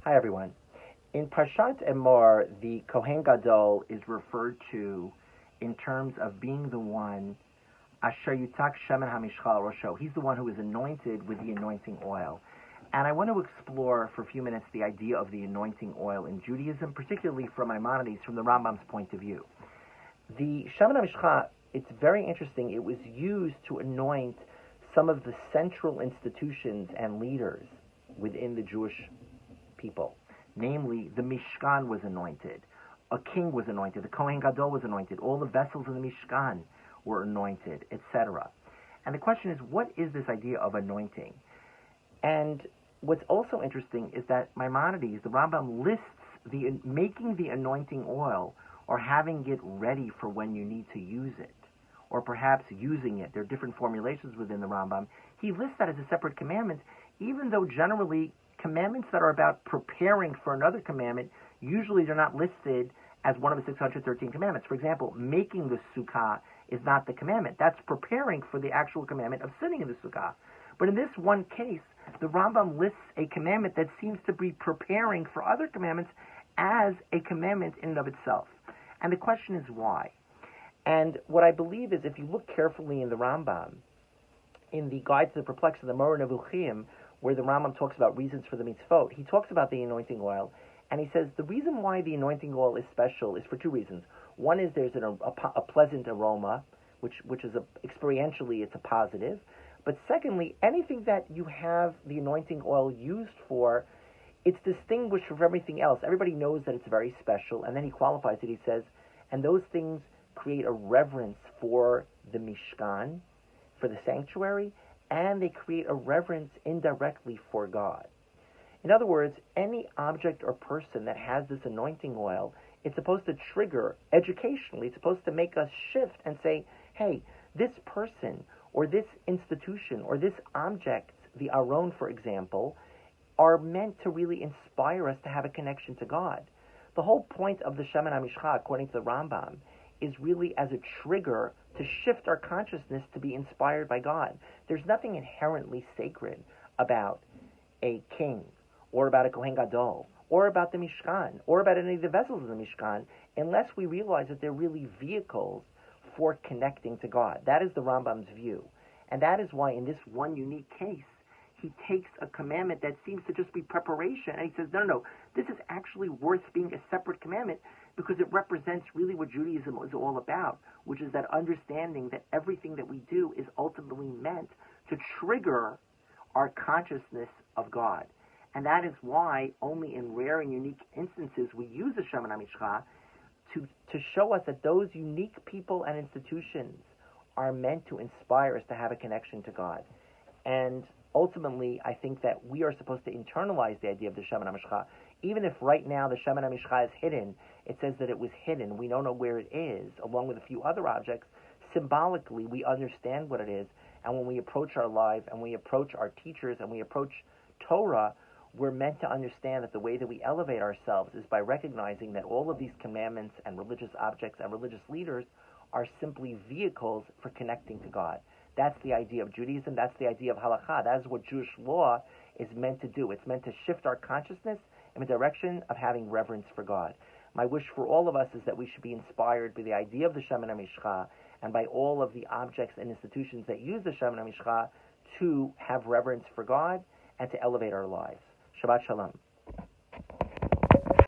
Hi, everyone. In Parashat Emor, the Kohen Gadol is referred to in terms of being the one, Asher Yutak Shemen HaMishcha al Rosho. He's the one who is anointed with the anointing oil. And I want to explore for a few minutes the idea of the anointing oil in Judaism, particularly from Maimonides, from the Rambam's point of view. The Shemen HaMishcha, it's very interesting. It was used to anoint some of the central institutions and leaders within the Jewish people. Namely, the Mishkan was anointed, a king was anointed, the Kohen Gadol was anointed, all the vessels in the Mishkan were anointed, etc. And the question is, what is this idea of anointing? And what's also interesting is that Maimonides, the Rambam, lists making the anointing oil or having it ready for when you need to use it, or perhaps using it. There are different formulations within the Rambam. He lists that as a separate commandment, even though generally commandments that are about preparing for another commandment, usually they're not listed as one of the 613 commandments. For example, making the sukkah is not the commandment. That's preparing for the actual commandment of sitting in the sukkah. But in this one case, the Rambam lists a commandment that seems to be preparing for other commandments as a commandment in and of itself. And the question is why? And what I believe is, if you look carefully in the Rambam, in the Guide to the Perplexed, the Moreh Nevuchim, where the Rambam talks about reasons for the mitzvot, he talks about the anointing oil, and he says the reason why the anointing oil is special is for two reasons. One is there's a pleasant aroma, which is experientially it's a positive. But secondly, anything that you have the anointing oil used for, it's distinguished from everything else. Everybody knows that it's very special, and then he qualifies it. He says, and those things create a reverence for the Mishkan, for the sanctuary, and they create a reverence indirectly for God. In other words, any object or person that has this anointing oil, it's supposed to trigger, educationally, it's supposed to make us shift and say, hey, this person or this institution or this object, the Aron, for example, are meant to really inspire us to have a connection to God. The whole point of the Shemen HaMishcha, according to the Rambam, is really as a trigger to shift our consciousness to be inspired by God. There's nothing inherently sacred about a king, or about a Kohen Gadol, or about the Mishkan, or about any of the vessels of the Mishkan, unless we realize that they're really vehicles for connecting to God. That is the Rambam's view. And that is why in this one unique case, he takes a commandment that seems to just be preparation, and he says, no, this is actually worth being a separate commandment because it represents really what Judaism is all about, which is that understanding that everything that we do is ultimately meant to trigger our consciousness of God. And that is why only in rare and unique instances we use the Shemen HaMishcha to show us that those unique people and institutions are meant to inspire us to have a connection to God. And ultimately, I think that we are supposed to internalize the idea of the Shemen HaMishcha. Even if right now the Shemen HaMishcha is hidden, it says that it was hidden. We don't know where it is, along with a few other objects. Symbolically, we understand what it is. And when we approach our lives, and we approach our teachers, and we approach Torah, we're meant to understand that the way that we elevate ourselves is by recognizing that all of these commandments and religious objects and religious leaders are simply vehicles for connecting to God. That's the idea of Judaism. That's the idea of halakha. That is what Jewish law is meant to do. It's meant to shift our consciousness in the direction of having reverence for God. My wish for all of us is that we should be inspired by the idea of the Shemen HaMishcha and by all of the objects and institutions that use the Shemen HaMishcha to have reverence for God and to elevate our lives. Shabbat Shalom.